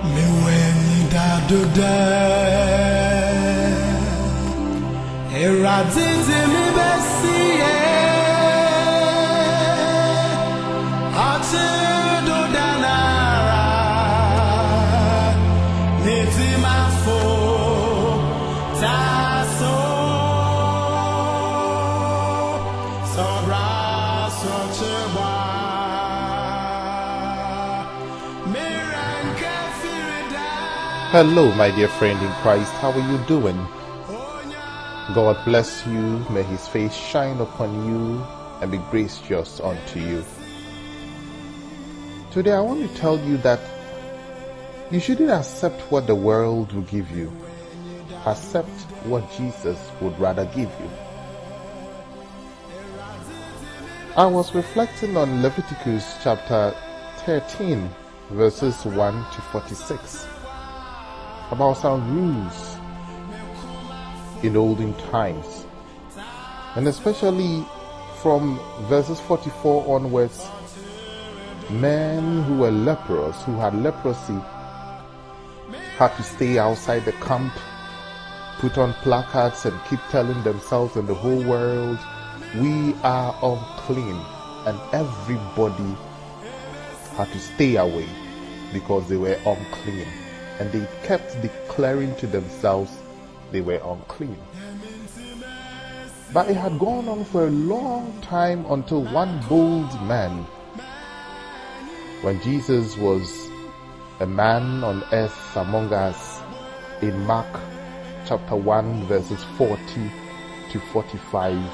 when da do da eradin me besi ati do da nara neti mafo taso sobra sochwa. Hello, my dear friend in Christ. How are you doing? God bless you. May his face shine upon you and be gracious unto you. Today, I want to tell you that you shouldn't accept what the world will give you. Accept what Jesus would rather give you. I was reflecting on Leviticus chapter 13, verses 1 to 46. About some rules in olden times, and especially from verses 44 onwards, men who were leprous, who had leprosy, had to stay outside the camp, put on placards and keep telling themselves and the whole world, we are unclean, and everybody had to stay away because they were unclean. And they kept declaring to themselves they were unclean. But it had gone on for a long time until one bold man, when Jesus was a man on earth among us, in Mark chapter 1 verses 40 to 45,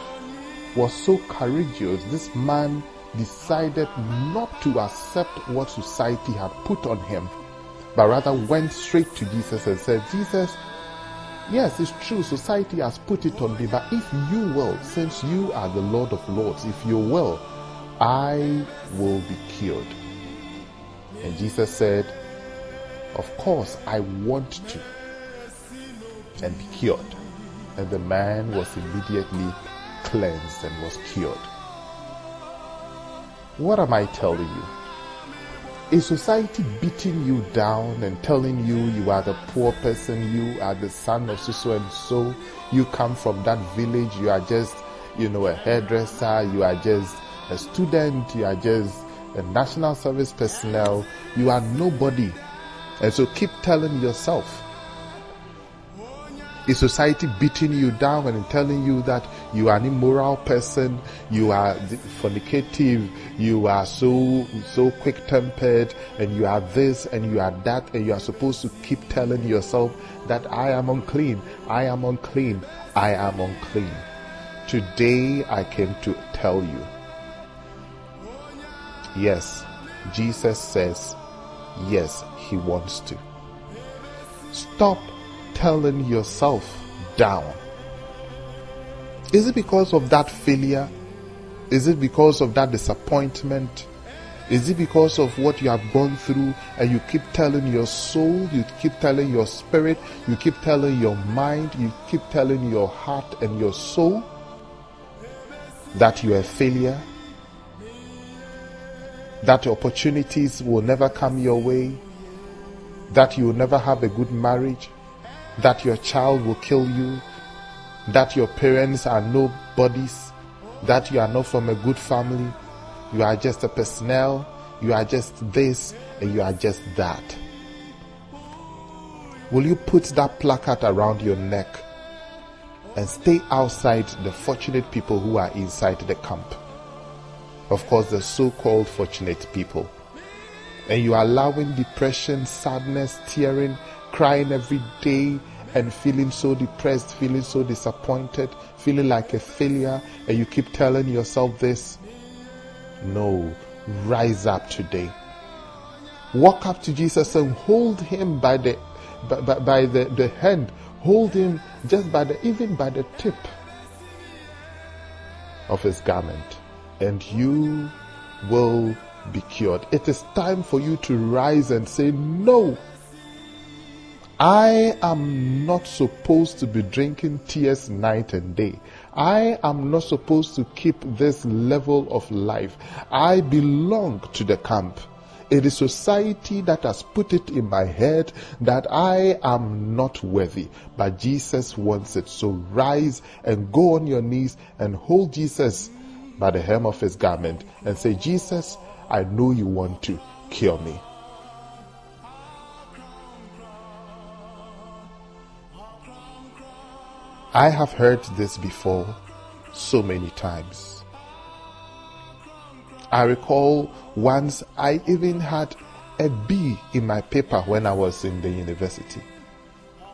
was so courageous. This man decided not to accept what society had put on him, but rather went straight to Jesus and said, Jesus, yes, it's true, society has put it on me, but if you will, since you are the Lord of Lords, if you will, I will be cured. And Jesus said, of course, I want to, and be cured. And the man was immediately cleansed and was cured. What am I telling you? Is society beating you down and telling you you are the poor person, you are the son of so and so, you come from that village, you are just, a hairdresser, you are just a student, you are just a national service personnel, you are nobody. And so keep telling yourself. Is society beating you down and telling you that you are an immoral person, you are fornicative, you are so quick-tempered, and you are this and you are that, and you are supposed to keep telling yourself that I am unclean, I am unclean, I am unclean? Today I came to tell you, yes, Jesus says, yes, he wants to. Stop telling yourself down. Is it because of that failure? Is it because of that disappointment? Is it because of what you have gone through, and you keep telling your soul, you keep telling your spirit, you keep telling your mind, you keep telling your heart and your soul that you are a failure, that opportunities will never come your way, that you will never have a good marriage, that your child will kill you, that your parents are nobodies, that you are not from a good family, you are just a personnel, you are just this and you are just that? Will you put that placard around your neck and stay outside the fortunate people who are inside the camp? Of course, the so-called fortunate people. And you are allowing depression, sadness, tearing, crying every day, and feeling so depressed, feeling so disappointed, feeling like a failure, and you keep telling yourself this? No, rise up today. Walk up to Jesus and hold him by the hand. Hold him just even by the tip of his garment, and you will be cured. It is time for you to rise and say, no, I am not supposed to be drinking tears night and day. I am not supposed to keep this level of life. I belong to the camp. It is society that has put it in my head that I am not worthy. But Jesus wants it. So rise and go on your knees and hold Jesus by the hem of his garment and say, Jesus, I know you want to cure me. I have heard this before so many times. I recall once I even had a B in my paper when I was in the university.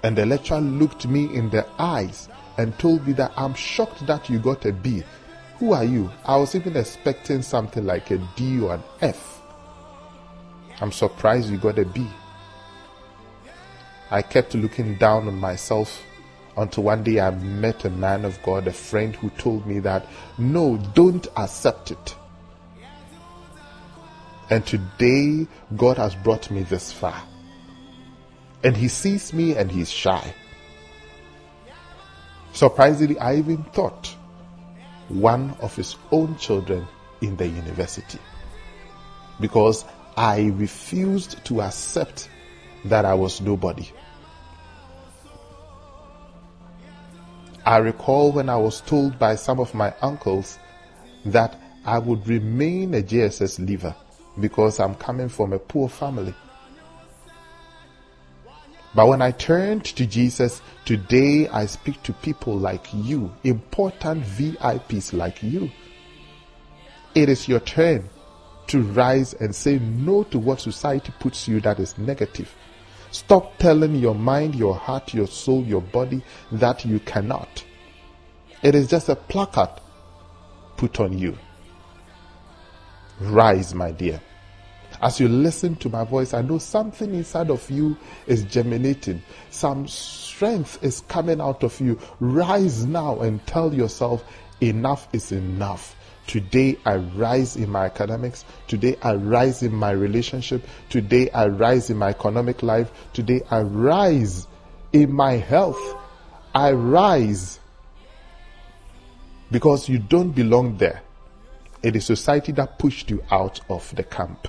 And the lecturer looked me in the eyes and told me that I'm shocked that you got a B. Who are you? I was even expecting something like a D or an F. I'm surprised you got a B. I kept looking down on myself until one day I met a man of God, a friend, who told me that, no, don't accept it. And today, God has brought me this far. And he sees me and he's shy. Surprisingly, I even thought one of his own children in the university, because I refused to accept that I was nobody. I recall when I was told by some of my uncles that I would remain a JSS leaver because I'm coming from a poor family. But when I turned to Jesus, today I speak to people like you, important VIPs like you. It is your turn to rise and say no to what society puts you that is negative. Stop telling your mind, your heart, your soul, your body that you cannot. It is just a placard put on you. Rise, my dear. As you listen to my voice, I know something inside of you is germinating. Some strength is coming out of you. Rise now and tell yourself, enough is enough. Today I rise in my academics. Today I rise in my relationship. Today I rise in my economic life. Today I rise in my health. I rise because you don't belong there. It is society that pushed you out of the camp.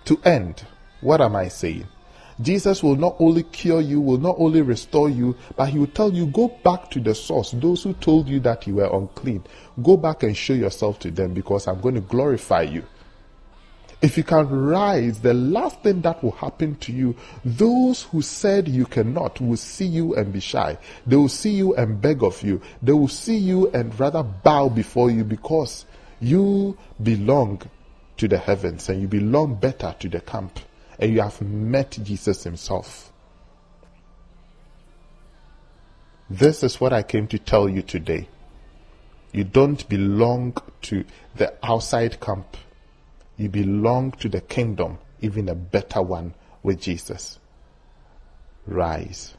To end, what am I saying? Jesus will not only cure you, will not only restore you, but he will tell you, go back to the source. Those who told you that you were unclean, go back and show yourself to them, because I'm going to glorify you. If you can rise, the last thing that will happen to you, those who said you cannot will see you and be shy. They will see you and beg of you. They will see you and rather bow before you, because you belong to the heavens and you belong better to the camp. And you have met Jesus himself. This is what I came to tell you today. You don't belong to the outside camp. You belong to the kingdom, even a better one with Jesus. Rise.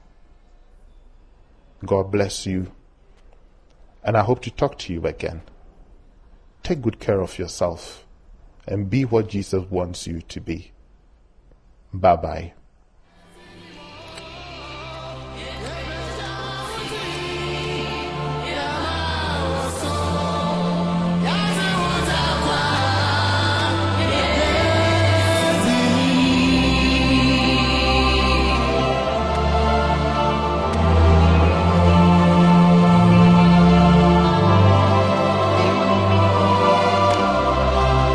God bless you. And I hope to talk to you again. Take good care of yourself and be what Jesus wants you to be. Bye-bye.